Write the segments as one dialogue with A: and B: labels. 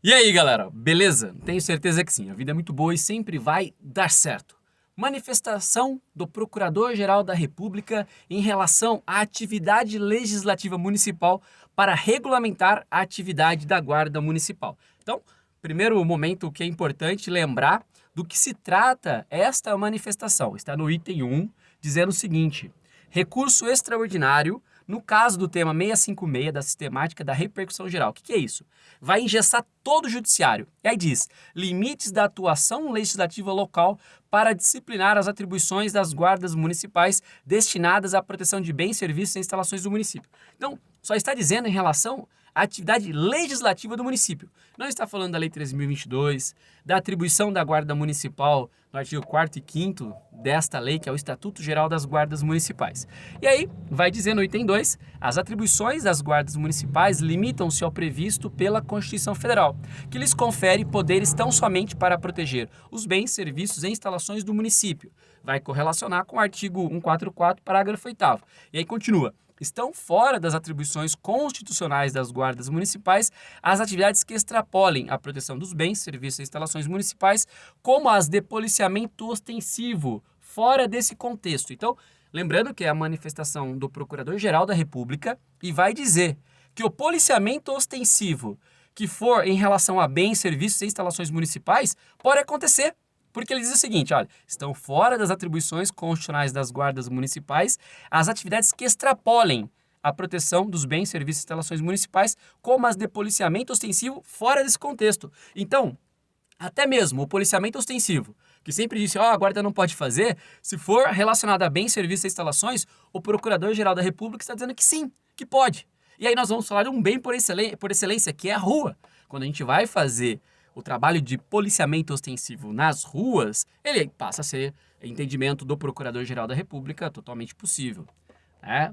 A: E aí, galera, beleza? Tenho certeza que sim, a vida é muito boa e sempre vai dar certo. Manifestação do Procurador-Geral da República em relação à atividade legislativa municipal para regulamentar a atividade da Guarda Municipal. Então, primeiro momento que é importante lembrar do que se trata esta manifestação. Está no item 1, dizendo o seguinte: recurso extraordinário no caso do tema 656 da sistemática da repercussão geral. O que é isso? Vai engessar todo o judiciário. E aí diz, limites da atuação legislativa local para disciplinar as atribuições das guardas municipais destinadas à proteção de bens, serviços e instalações do município. Então, só está dizendo em relação à atividade legislativa do município. Não está falando da Lei 13.022, da atribuição da Guarda Municipal no artigo 4º e 5º desta lei, que é o Estatuto Geral das Guardas Municipais. E aí, vai dizer no item 2, as atribuições das guardas municipais limitam-se ao previsto pela Constituição Federal, que lhes confere poderes tão somente para proteger os bens, serviços e instalações do município. Vai correlacionar com o artigo 144, parágrafo 8º. E aí continua. Estão fora das atribuições constitucionais das guardas municipais as atividades que extrapolem a proteção dos bens, serviços e instalações municipais, como as de policiamento ostensivo, fora desse contexto. Então, lembrando que é a manifestação do Procurador-Geral da República e vai dizer que o policiamento ostensivo que for em relação a bens, serviços e instalações municipais pode acontecer. Porque ele diz o seguinte, olha, estão fora das atribuições constitucionais das guardas municipais as atividades que extrapolem a proteção dos bens, serviços e instalações municipais, como as de policiamento ostensivo fora desse contexto. Então, até mesmo o policiamento ostensivo, que sempre disse, a guarda não pode fazer, se for relacionado a bens, serviços e instalações, o Procurador-Geral da República está dizendo que sim, que pode. E aí nós vamos falar de um bem por excelência, que é a rua. Quando a gente vai fazer o trabalho de policiamento ostensivo nas ruas, ele passa a ser entendimento do Procurador-Geral da República totalmente possível.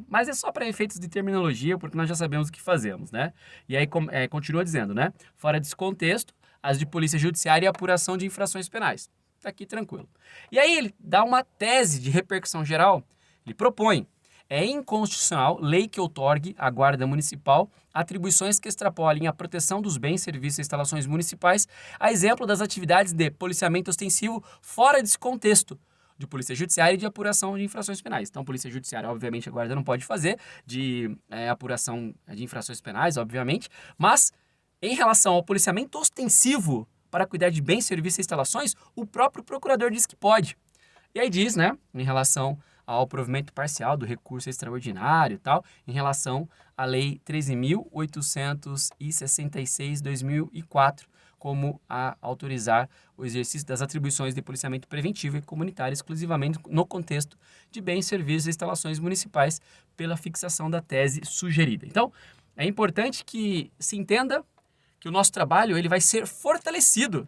A: Mas é só para efeitos de terminologia, porque nós já sabemos o que fazemos, né? E aí continua dizendo, né? Fora desse contexto, as de polícia judiciária e apuração de infrações penais. Tá aqui tranquilo. E aí ele dá uma tese de repercussão geral, ele propõe: é inconstitucional lei que outorgue à Guarda Municipal atribuições que extrapolem a proteção dos bens, serviços e instalações municipais, a exemplo das atividades de policiamento ostensivo fora desse contexto, de polícia judiciária e de apuração de infrações penais. Então, polícia judiciária, obviamente, a Guarda não pode fazer, de apuração de infrações penais, obviamente, mas em relação ao policiamento ostensivo para cuidar de bens, serviços e instalações, o próprio procurador diz que pode. E aí diz, né, em relação ao provimento parcial do recurso extraordinário e tal, em relação à Lei 13.866/2004, como a autorizar o exercício das atribuições de policiamento preventivo e comunitário exclusivamente no contexto de bens, serviços e instalações municipais pela fixação da tese sugerida. Então, é importante que se entenda que o nosso trabalho ele vai ser fortalecido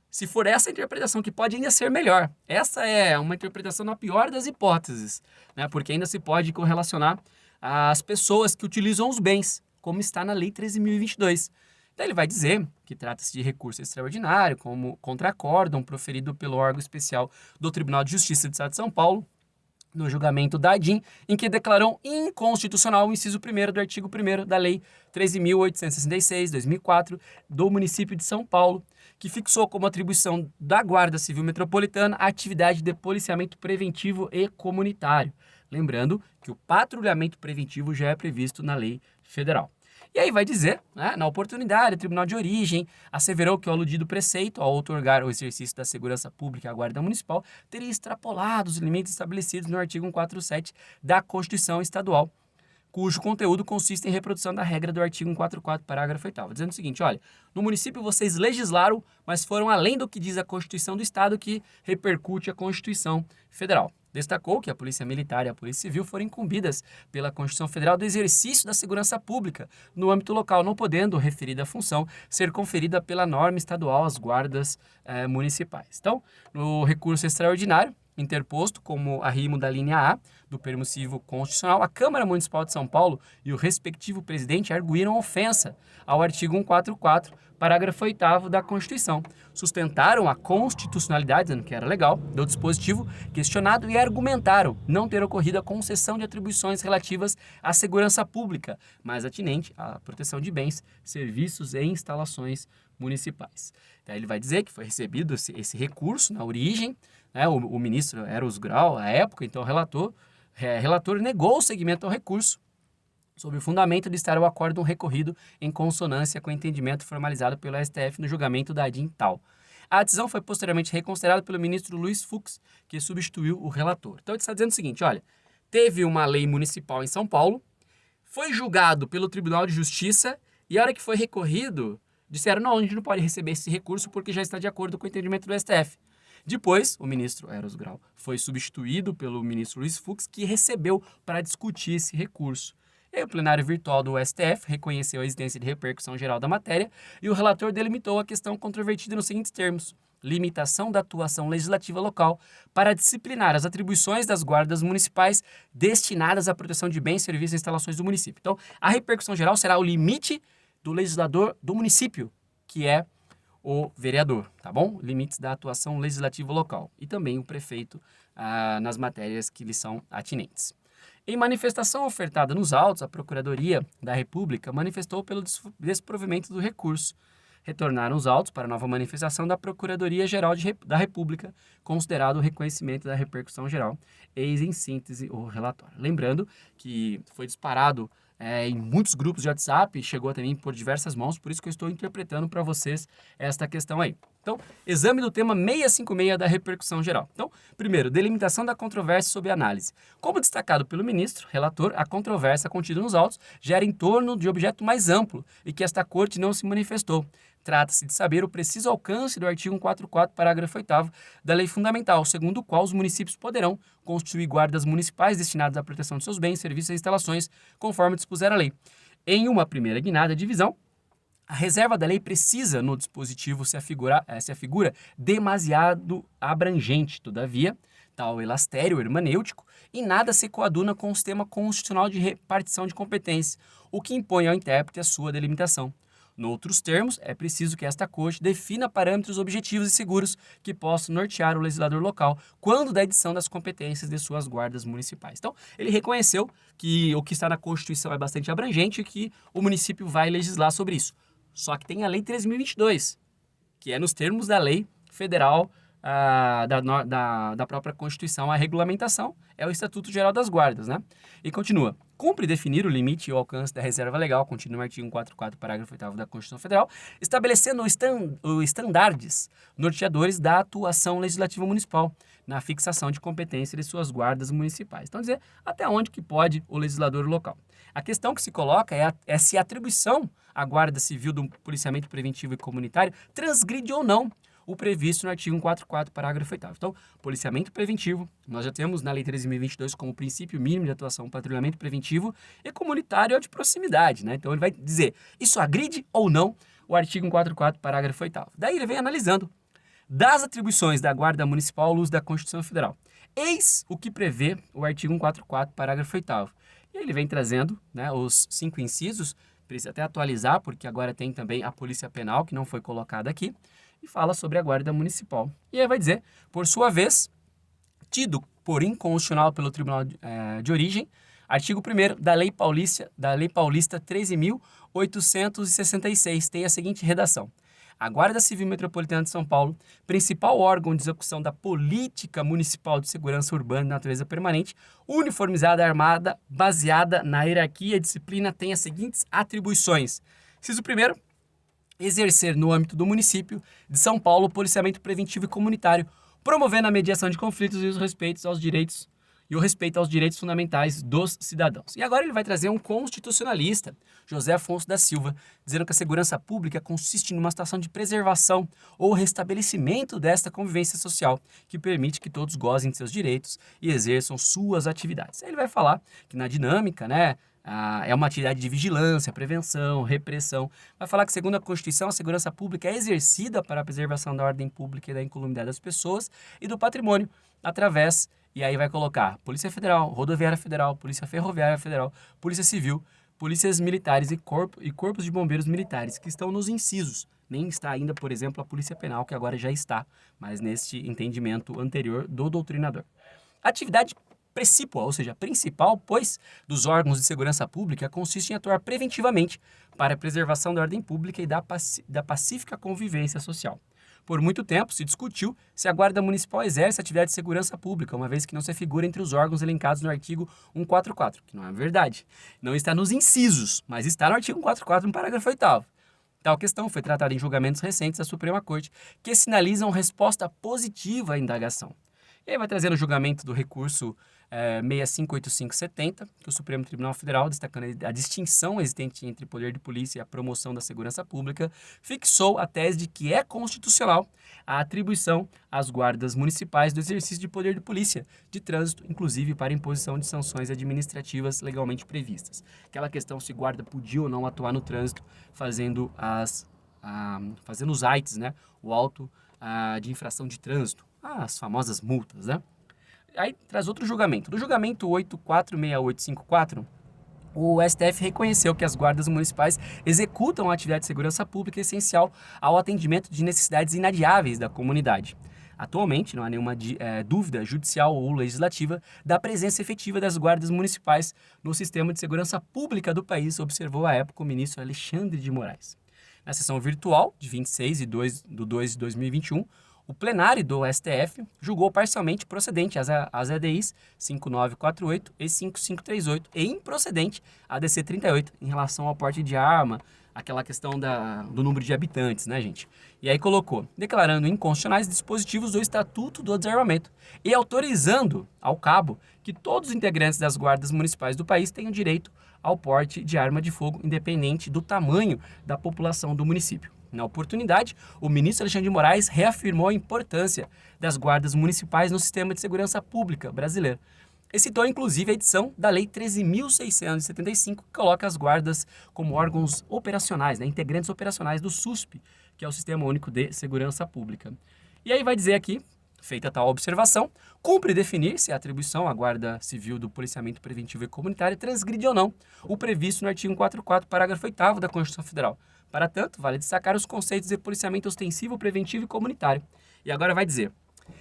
A: se for essa interpretação, que pode ainda ser melhor. Essa é uma interpretação na pior das hipóteses, né? Porque ainda se pode correlacionar as pessoas que utilizam os bens, como está na Lei 13.022. Então ele vai dizer que trata-se de recurso extraordinário, como contra-acórdão proferido pelo órgão especial do Tribunal de Justiça do Estado de São Paulo, no julgamento da ADIM, em que declarou inconstitucional o inciso 1º do artigo 1º da Lei 13.866/2004 do município de São Paulo, que fixou como atribuição da Guarda Civil Metropolitana a atividade de policiamento preventivo e comunitário. Lembrando que o patrulhamento preventivo já é previsto na lei federal. E aí vai dizer, né, na oportunidade, o Tribunal de Origem asseverou que o aludido preceito, ao outorgar o exercício da segurança pública à Guarda Municipal, teria extrapolado os limites estabelecidos no artigo 147 da Constituição Estadual, cujo conteúdo consiste em reprodução da regra do artigo 144, parágrafo 8º, dizendo o seguinte, olha, no município vocês legislaram, mas foram além do que diz a Constituição do Estado, que repercute a Constituição Federal. Destacou que a Polícia Militar e a Polícia Civil foram incumbidas pela Constituição Federal do exercício da segurança pública no âmbito local, não podendo referida função ser conferida pela norma estadual às guardas municipais. Então, no recurso extraordinário, interposto como arrimo da linha A do permissivo constitucional, a Câmara Municipal de São Paulo e o respectivo presidente arguíram ofensa ao artigo 144, parágrafo 8º da Constituição. Sustentaram a constitucionalidade, dizendo que era legal, do dispositivo questionado e argumentaram não ter ocorrido a concessão de atribuições relativas à segurança pública, mas atinente à proteção de bens, serviços e instalações municipais. Então, ele vai dizer que foi recebido esse recurso na origem, né, o ministro Eros Grau, à época, então relator negou o seguimento ao recurso, sob o fundamento de estar o acórdão recorrido em consonância com o entendimento formalizado pelo STF no julgamento da ADIM tal. A decisão foi posteriormente reconsiderada pelo ministro Luiz Fux, que substituiu o relator. Então, ele está dizendo o seguinte, olha, teve uma lei municipal em São Paulo, foi julgado pelo Tribunal de Justiça e a hora que foi recorrido, disseram, não, a gente não pode receber esse recurso porque já está de acordo com o entendimento do STF. Depois, o ministro Eros Grau foi substituído pelo ministro Luiz Fux, que recebeu para discutir esse recurso. E aí, o plenário virtual do STF reconheceu a existência de repercussão geral da matéria e o relator delimitou a questão controvertida nos seguintes termos: limitação da atuação legislativa local para disciplinar as atribuições das guardas municipais destinadas à proteção de bens, serviços e instalações do município. Então, a repercussão geral será o limite do legislador do município, que é o vereador, tá bom? Limites da atuação legislativa local e também o prefeito nas matérias que lhe são atinentes. Em manifestação ofertada nos autos, a Procuradoria da República manifestou pelo desprovimento do recurso. Retornaram os autos para nova manifestação da Procuradoria-Geral da República, considerado o reconhecimento da repercussão geral. Eis em síntese o relatório. Lembrando que foi disparado em muitos grupos de WhatsApp, chegou também por diversas mãos, por isso que eu estou interpretando para vocês esta questão aí. Então, exame do tema 656 da repercussão geral. Então, primeiro, delimitação da controvérsia sob análise. Como destacado pelo ministro, relator, a controvérsia contida nos autos gera em torno de objeto mais amplo e que esta corte não se manifestou. Trata-se de saber o preciso alcance do artigo 144, parágrafo 8º da Lei Fundamental, segundo o qual os municípios poderão constituir guardas municipais destinadas à proteção de seus bens, serviços e instalações, conforme dispuser a lei. Em uma primeira guinada de visão, a reserva da lei precisa, no dispositivo, se afigura demasiado abrangente. Todavia, tal elastério hermenêutico e nada se coaduna com o sistema constitucional de repartição de competências, o que impõe ao intérprete a sua delimitação. Noutros termos, é preciso que esta corte defina parâmetros objetivos e seguros que possam nortear o legislador local quando da edição das competências de suas guardas municipais. Então, ele reconheceu que o que está na Constituição é bastante abrangente e que o município vai legislar sobre isso. Só que tem a Lei 13.022, que é nos termos da lei federal, da própria Constituição, a regulamentação é o Estatuto Geral das Guardas, né? E continua. Cumpre definir o limite e o alcance da reserva legal, continua no artigo 144, parágrafo 8º da Constituição Federal, estabelecendo os estandardes norteadores da atuação legislativa municipal na fixação de competência de suas guardas municipais. Então, dizer até onde que pode o legislador local. A questão que se coloca é se a atribuição à Guarda Civil do policiamento preventivo e comunitário transgride ou não o previsto no artigo 144, parágrafo 8º. Então, policiamento preventivo, nós já temos na Lei 13.022 como princípio mínimo de atuação patrulhamento preventivo e comunitário é o de proximidade, né? Então, ele vai dizer, isso agride ou não o artigo 144, parágrafo 8º. Daí ele vem analisando das atribuições da Guarda Municipal à luz da Constituição Federal. Eis o que prevê o artigo 144, parágrafo 8º. E ele vem trazendo, né, os 5 incisos, precisa até atualizar, porque agora tem também a Polícia Penal, que não foi colocada aqui, e fala sobre a Guarda Municipal. E aí vai dizer, por sua vez, tido por inconstitucional pelo Tribunal de Origem, artigo 1º da Lei Paulista 13.866, tem a seguinte redação. A Guarda Civil Metropolitana de São Paulo, principal órgão de execução da política municipal de segurança urbana e natureza permanente, uniformizada, armada, baseada na hierarquia e disciplina, tem as seguintes atribuições. Inciso 1º, exercer no âmbito do município de São Paulo o policiamento preventivo e comunitário, promovendo a mediação de conflitos e o respeito aos direitos fundamentais dos cidadãos. E agora ele vai trazer um constitucionalista, José Afonso da Silva, dizendo que a segurança pública consiste numa situação de preservação ou restabelecimento desta convivência social, que permite que todos gozem de seus direitos e exerçam suas atividades. Aí ele vai falar que na dinâmica, né, É uma atividade de vigilância, prevenção, repressão. Vai falar que, segundo a Constituição, a segurança pública é exercida para a preservação da ordem pública e da incolumidade das pessoas e do patrimônio, através, e aí vai colocar Polícia Federal, Rodoviária Federal, Polícia Ferroviária Federal, Polícia Civil, polícias militares e corpos de bombeiros militares, que estão nos incisos. Nem está ainda, por exemplo, a Polícia Penal, que agora já está, mas neste entendimento anterior do doutrinador. Atividade precípua, ou seja, principal, pois, dos órgãos de segurança pública consiste em atuar preventivamente para a preservação da ordem pública e da pacífica convivência social. Por muito tempo se discutiu se a Guarda Municipal exerce atividade de segurança pública, uma vez que não se figura entre os órgãos elencados no artigo 144, que não é verdade. Não está nos incisos, mas está no artigo 144, no parágrafo 8º. Tal questão foi tratada em julgamentos recentes da Suprema Corte, que sinalizam resposta positiva à indagação. E aí vai trazer o julgamento do recurso 658570, que o Supremo Tribunal Federal, destacando a distinção existente entre poder de polícia e a promoção da segurança pública, fixou a tese de que é constitucional a atribuição às guardas municipais do exercício de poder de polícia de trânsito, inclusive para imposição de sanções administrativas legalmente previstas. Aquela questão se guarda podia ou não atuar no trânsito fazendo os AITs, né? O auto de infração de trânsito, as famosas multas, né? Aí traz outro julgamento. No julgamento 846854, o STF reconheceu que as guardas municipais executam a atividade de segurança pública essencial ao atendimento de necessidades inadiáveis da comunidade. Atualmente, não há nenhuma dúvida judicial ou legislativa da presença efetiva das guardas municipais no sistema de segurança pública do país, observou à época o ministro Alexandre de Moraes. Na sessão virtual, de 26 de 2 de 2021, o plenário do STF julgou parcialmente procedente as EDIs 5948 e 5538 e improcedente a DC 38 em relação ao porte de arma, aquela questão do número de habitantes, né, gente? E aí colocou, declarando inconstitucionais dispositivos do Estatuto do Desarmamento e autorizando ao cabo que todos os integrantes das guardas municipais do país tenham direito ao porte de arma de fogo, independente do tamanho da população do município. Na oportunidade, o ministro Alexandre de Moraes reafirmou a importância das guardas municipais no sistema de segurança pública brasileiro. E citou, inclusive, a edição da Lei 13.675, que coloca as guardas como órgãos operacionais, né, integrantes operacionais do SUSP, que é o Sistema Único de Segurança Pública. E aí vai dizer aqui, feita tal observação, cumpre definir se a atribuição à Guarda Civil do Policiamento Preventivo e Comunitário transgride ou não o previsto no artigo 144, parágrafo 8º da Constituição Federal. Para tanto, vale destacar os conceitos de policiamento ostensivo, preventivo e comunitário. E agora vai dizer,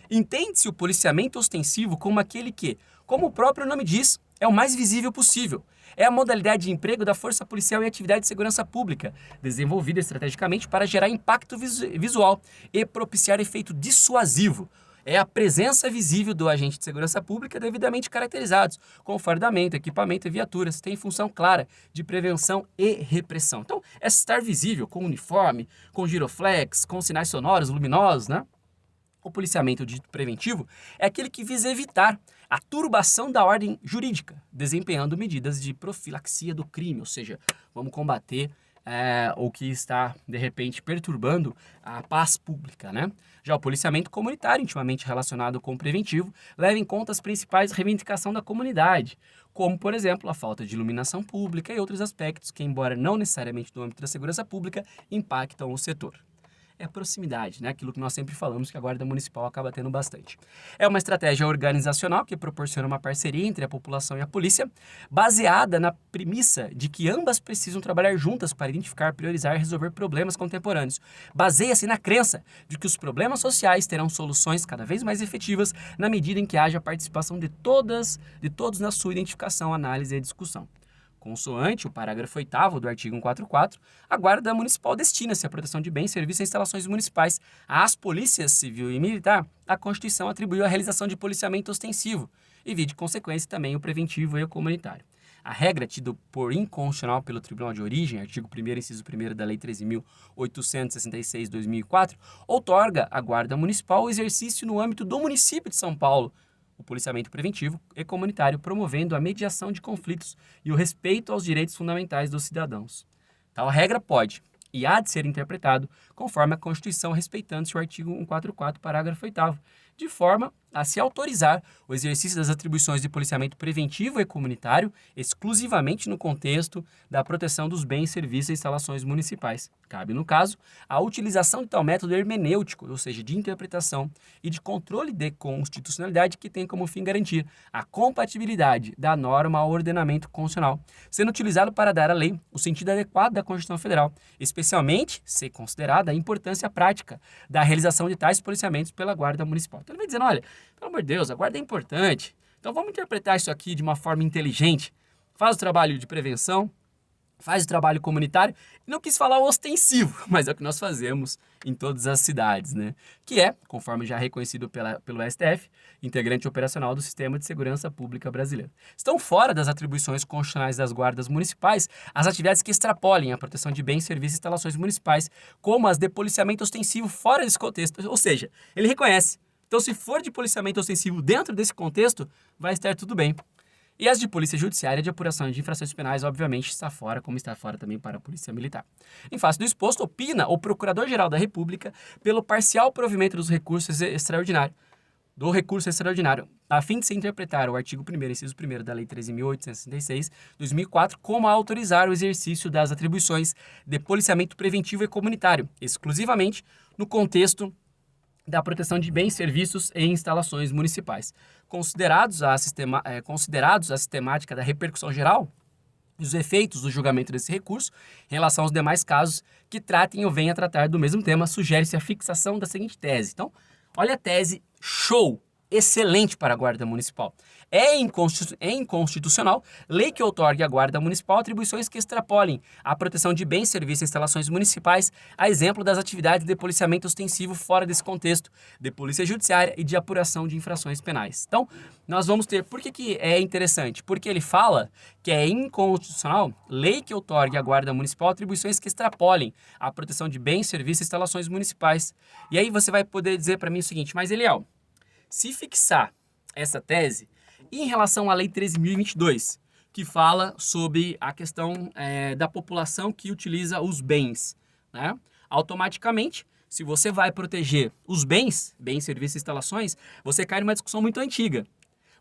A: entende-se o policiamento ostensivo como aquele que, como o próprio nome diz, é o mais visível possível. É a modalidade de emprego da força policial em atividade de segurança pública, desenvolvida estrategicamente para gerar impacto visual e propiciar efeito dissuasivo. É a presença visível do agente de segurança pública devidamente caracterizados, com fardamento, equipamento e viaturas, tem função clara de prevenção e repressão. Então, é estar visível com uniforme, com giroflex, com sinais sonoros, luminosos, né? O policiamento dito preventivo é aquele que visa evitar a turbação da ordem jurídica, desempenhando medidas de profilaxia do crime, ou seja, vamos combater o que está, de repente, perturbando a paz pública, né? Já o policiamento comunitário, intimamente relacionado com o preventivo, leva em conta as principais reivindicações da comunidade, como, por exemplo, a falta de iluminação pública e outros aspectos que, embora não necessariamente no âmbito da segurança pública, impactam o setor. É a proximidade, né? Aquilo que nós sempre falamos que a Guarda Municipal acaba tendo bastante. É uma estratégia organizacional que proporciona uma parceria entre a população e a polícia, baseada na premissa de que ambas precisam trabalhar juntas para identificar, priorizar e resolver problemas contemporâneos. Baseia-se na crença de que os problemas sociais terão soluções cada vez mais efetivas na medida em que haja a participação de todos na sua identificação, análise e discussão. Consoante o parágrafo 8º do artigo 144, a Guarda Municipal destina-se à proteção de bens, serviços e instalações municipais. Às polícias civil e militar, a Constituição atribuiu a realização de policiamento ostensivo e, de consequência, também o preventivo e o comunitário. A regra, tida por inconstitucional pelo Tribunal de Origem, artigo 1º, inciso 1º da Lei 13.866/2004, outorga à Guarda Municipal o exercício no âmbito do município de São Paulo, o policiamento preventivo e comunitário, promovendo a mediação de conflitos e o respeito aos direitos fundamentais dos cidadãos. Tal regra pode e há de ser interpretado conforme a Constituição, respeitando-se o artigo 144, parágrafo 8º, de forma a se autorizar o exercício das atribuições de policiamento preventivo e comunitário exclusivamente no contexto da proteção dos bens, serviços e instalações municipais. Cabe, no caso, a utilização de tal método hermenêutico, ou seja, de interpretação e de controle de constitucionalidade que tem como fim garantir a compatibilidade da norma ao ordenamento constitucional, sendo utilizado para dar à lei o sentido adequado da Constituição Federal, especialmente se considerada a importância prática da realização de tais policiamentos pela Guarda Municipal. Então ele vai dizendo, olha, pelo amor de Deus, a guarda é importante, então vamos interpretar isso aqui de uma forma inteligente, faz o trabalho de prevenção, faz o trabalho comunitário, e não quis falar ostensivo, mas é o que nós fazemos em todas as cidades, né? Que é, conforme já reconhecido pelo STF, integrante operacional do Sistema de Segurança Pública Brasileiro. Estão fora das atribuições constitucionais das guardas municipais as atividades que extrapolem a proteção de bens, serviços e instalações municipais, como as de policiamento ostensivo fora desse contexto, ou seja, ele reconhece. Então, se for de policiamento ostensivo dentro desse contexto, vai estar tudo bem. E as de polícia judiciária de apuração de infrações penais, obviamente, está fora, como está fora também para a polícia militar. Em face do exposto, opina o Procurador-Geral da República pelo parcial provimento dos recursos extraordinários, a fim de se interpretar o artigo 1º, inciso 1º da Lei 13.866, 2004, como a autorizar o exercício das atribuições de policiamento preventivo e comunitário, exclusivamente no contexto da proteção de bens, serviços e instalações municipais. Considerados a sistemática da repercussão geral e os efeitos do julgamento desse recurso em relação aos demais casos que tratem ou venham a tratar do mesmo tema, sugere-se a fixação da seguinte tese. Então, olha a tese, show! Excelente para a Guarda Municipal. É inconstitucional lei que outorgue à Guarda Municipal atribuições que extrapolem a proteção de bens, serviços e instalações municipais, a exemplo das atividades de policiamento ostensivo fora desse contexto, de polícia judiciária e de apuração de infrações penais. Então, nós vamos ter... Por que é interessante? Porque ele fala que é inconstitucional lei que outorgue à Guarda Municipal atribuições que extrapolem a proteção de bens, serviços e instalações municipais. E aí você vai poder dizer para mim o seguinte, mas Eliel, se fixar essa tese em relação à Lei 13.022, que fala sobre a questão da população que utiliza os bens, né? Automaticamente, se você vai proteger os bens, serviços e instalações, você cai numa discussão muito antiga.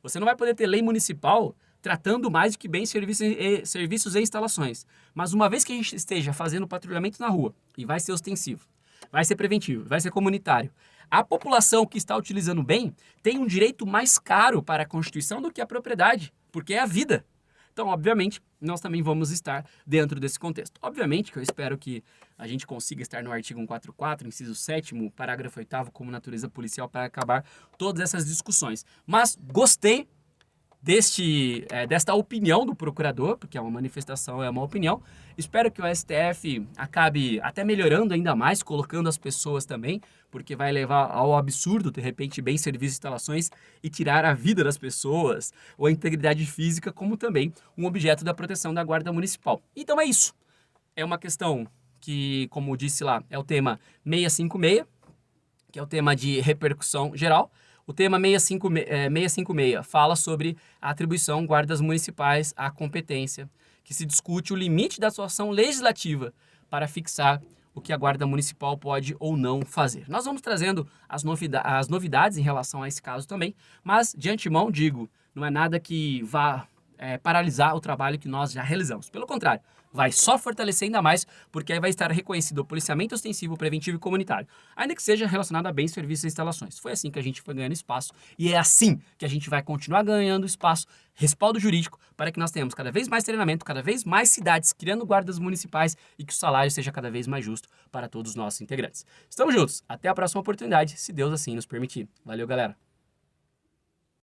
A: Você não vai poder ter lei municipal tratando mais do que bens, serviços e instalações. Mas uma vez que a gente esteja fazendo patrulhamento na rua, e vai ser ostensivo, vai ser preventivo, vai ser comunitário, a população que está utilizando o bem tem um direito mais caro para a Constituição do que a propriedade, porque é a vida. Então, obviamente, nós também vamos estar dentro desse contexto. Obviamente que eu espero que a gente consiga estar no artigo 144, inciso 7º, parágrafo 8º, como natureza policial, para acabar todas essas discussões. Mas gostei desta opinião do procurador, porque é uma manifestação, é uma opinião. Espero que o STF acabe até melhorando ainda mais, colocando as pessoas também, porque vai levar ao absurdo, de repente, bens, serviços e instalações e tirar a vida das pessoas ou a integridade física, como também um objeto da proteção da Guarda Municipal. Então é isso. É uma questão que, como disse lá, é o tema 656, que é o tema de repercussão geral. O tema 656 fala sobre a atribuição guardas municipais à competência, que se discute o limite da sua ação legislativa para fixar o que a Guarda Municipal pode ou não fazer. Nós vamos trazendo as novidades em relação a esse caso também, mas de antemão digo, não é nada que vá paralisar o trabalho que nós já realizamos. Pelo contrário, vai só fortalecer ainda mais, porque aí vai estar reconhecido o policiamento ostensivo, preventivo e comunitário, ainda que seja relacionado a bens, serviços e instalações. Foi assim que a gente foi ganhando espaço e é assim que a gente vai continuar ganhando espaço, respaldo jurídico, para que nós tenhamos cada vez mais treinamento, cada vez mais cidades criando guardas municipais e que o salário seja cada vez mais justo para todos os nossos integrantes. Estamos juntos, até a próxima oportunidade, se Deus assim nos permitir. Valeu, galera!